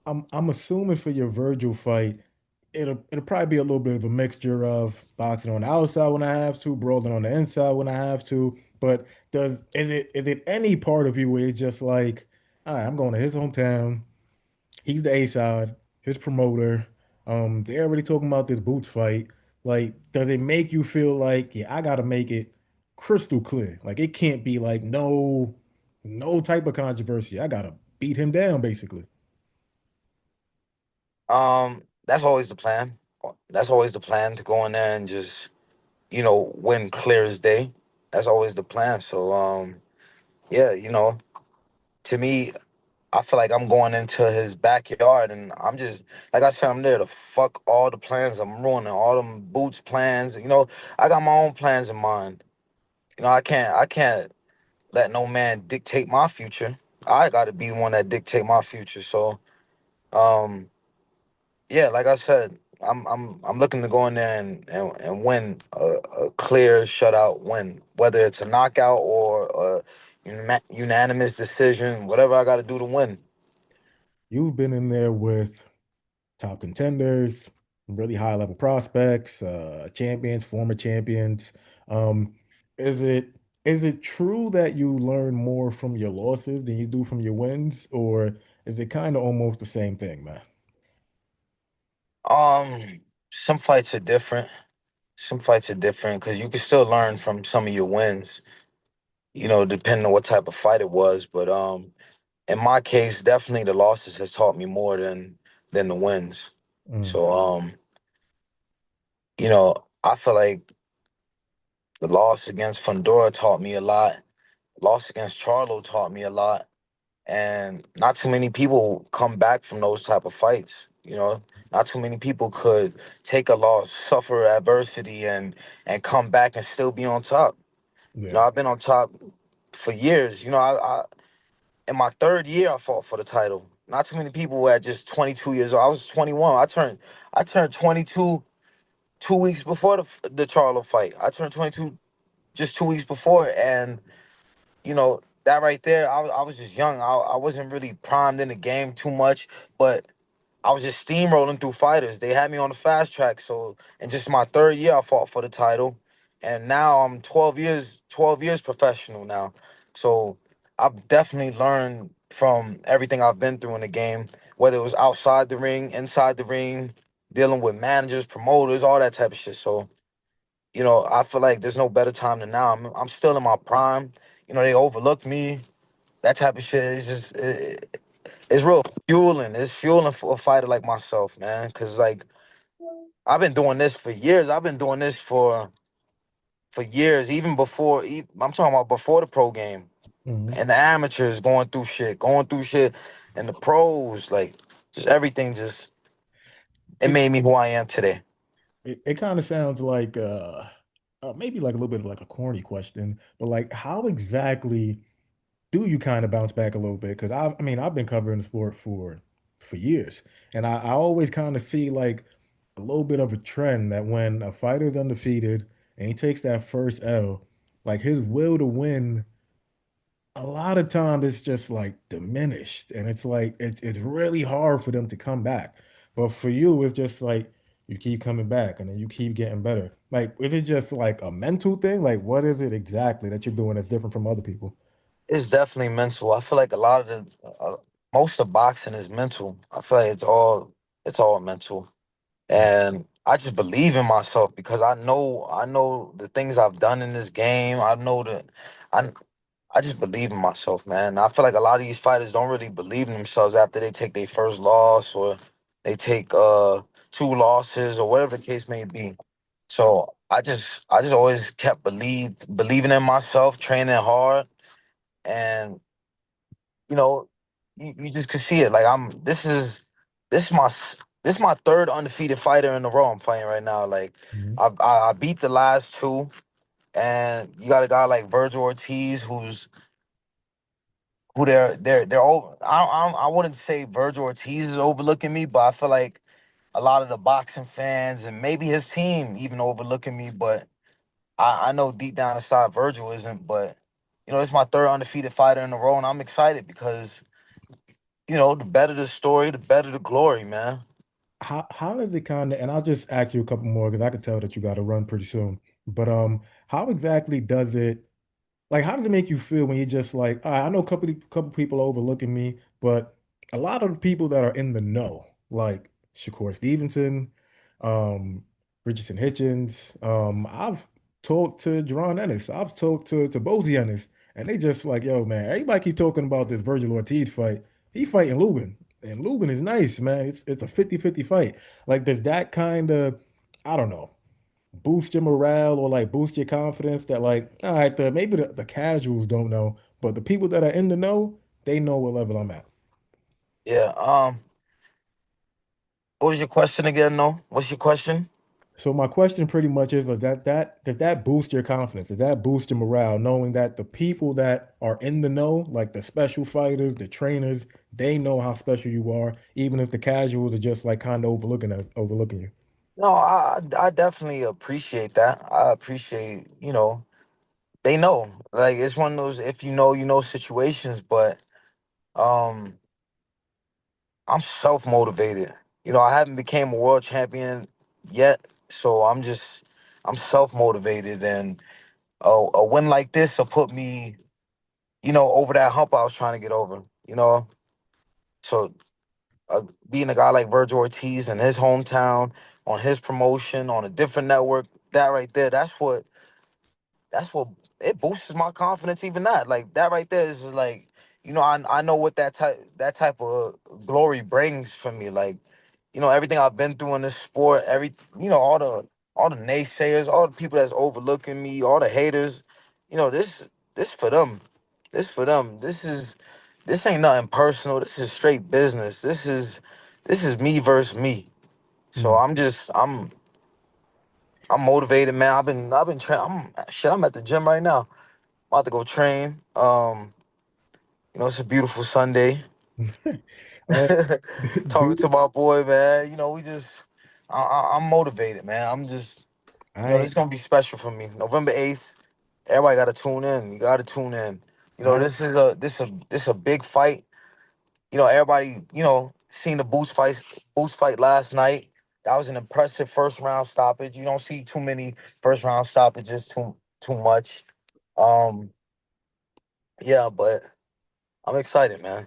I'm assuming for your Virgil fight, it'll probably be a little bit of a mixture of boxing on the outside when I have to, brawling on the inside when I have to. But does is it any part of you where it's just like, all right, I'm going to his hometown. He's the A side, his promoter. They're already talking about this Boots fight. Like, does it make you feel like, yeah, I gotta make it crystal clear? Like it can't be like no type of controversy. I gotta beat him down, basically. That's always the plan. That's always the plan to go in there and just, win clear as day. That's always the plan. So, yeah, to me, I feel like I'm going into his backyard and I'm just, like I said, I'm there to fuck all the plans. I'm ruining all them Boots plans. I got my own plans in mind. I can't let no man dictate my future. I got to be the one that dictate my future. So, um, yeah, like I said, I'm looking to go in there and win a clear shutout win, whether it's a knockout or a unanimous decision, whatever I got to do to win. You've been in there with top contenders, really high level prospects, champions, former champions. Um, is it is it true that you learn more from your losses than you do from your wins, or is it kind of almost the same thing, man? Some fights are different. Some fights are different because you can still learn from some of your wins. Depending on what type of fight it was. But in my case, definitely the losses has taught me more than the wins. Mm, So I feel like the loss against Fundora taught me a lot. Loss against Charlo taught me a lot. And not too many people come back from those type of fights. Not too many people could take a loss, suffer adversity, and come back and still be on top. yeah. I've been on top for years. I in my third year I fought for the title. Not too many people were at just 22 years old. I was 21. I turned 22 2 weeks before the Charlo fight. I turned 22 just 2 weeks before, and that right there, I was just young. I wasn't really primed in the game too much, but I was just steamrolling through fighters. They had me on the fast track. So in just my third year, I fought for the title, and now I'm 12 years professional now. So I've definitely learned from everything I've been through in the game, whether it was outside the ring, inside the ring, dealing with managers, promoters, all that type of shit. So I feel like there's no better time than now. I'm still in my prime. They overlook me. That type of shit is just it's real fueling. It's fueling for a fighter like myself, man. Cause like I've been doing this for years. I've been doing this for years, even before. I'm talking about before the pro game Mhm. and the amateurs going through shit, and the pros, like just everything. Just it It made me who I am today. it kind of sounds like maybe like a little bit of like a corny question, but like how exactly do you kind of bounce back a little bit? Because I mean, I've been covering the sport for years, and I always kind of see like a little bit of a trend that when a fighter's undefeated and he takes that first L, like his will to win, a lot of times it's just like diminished, and it's like it's really hard for them to come back. But for you, it's just like you keep coming back, and then you keep getting better. Like, is it just like a mental thing? Like, what is it exactly that you're doing that's different from other people? It's definitely mental. I feel like a lot of most of boxing is mental. I feel like it's all mental. And I just believe in myself because I know the things I've done in this game. I know that I I just believe in myself, man. I feel like a lot of these fighters don't really believe in themselves after they take their first loss or they take two losses or whatever the case may be. So I just always kept believing in myself, training hard, and you know, you just could see it. Like this is my this is my third undefeated fighter in a row I'm fighting right now. Like Mhm. I beat the last two, and you got a guy like Vergil Ortiz who they're over. I wouldn't say Vergil Ortiz is overlooking me, but I feel like a lot of the boxing fans and maybe his team even overlooking me. But I know deep down inside Vergil isn't. But it's my third undefeated fighter in a row, and I'm excited because the better the story, the better the glory, man. How does it kind of, and I'll just ask you a couple more because I can tell that you got to run pretty soon. But how exactly does it? Like, how does it make you feel when you're just like, I know a couple people are overlooking me, but a lot of the people that are in the know, like Shakur Stevenson, um, Richardson Hitchens, I've talked to Jaron Ennis, I've talked to Bozy Ennis, and they just like, yo, man, everybody keep talking about this Vergil Ortiz fight. He fighting Lubin, and Lubin is nice, man. It's a 50-50 fight. Like, does that kind of, I don't know, boost your morale or like boost your confidence that like, all right, maybe the casuals don't know, but the people that are in the know, they know what level I'm at. Yeah. What was your question again? No, what's your question? So my question pretty much is, does that boost your confidence? Does that boost your morale, knowing that the people that are in the know, like the special fighters, the trainers, they know how special you are, even if the casuals are just like kind of overlooking you. No, I definitely appreciate that. I appreciate, they know. Like it's one of those if you know, you know situations, but um I'm self motivated. I haven't became a world champion yet, so I'm self motivated, and a win like this will put me, over that hump I was trying to get over. So being a guy like Vergil Ortiz in his hometown, on his promotion, on a different network, that right there, that's what it boosts my confidence. Even that, like that right there, is just like, I know what that type of glory brings for me. Like, everything I've been through in this sport, all the naysayers, all the people that's overlooking me, all the haters, this for them. This for them. This ain't nothing personal. This is straight business. This is me versus me. So Hmm. I'm motivated, man. I've been training. I'm at the gym right now. About to go train. It's a beautiful Sunday. Uh, Talking to dude, my boy, man. We just I'm motivated, man. I'm just this I is gonna be special for me. November 8th. Everybody gotta tune in. You gotta tune in. I This is a big fight. Everybody, seen the Boost fight last night. That was an impressive first round stoppage. You don't see too many first round stoppages too much. Um, yeah, but I'm excited, man.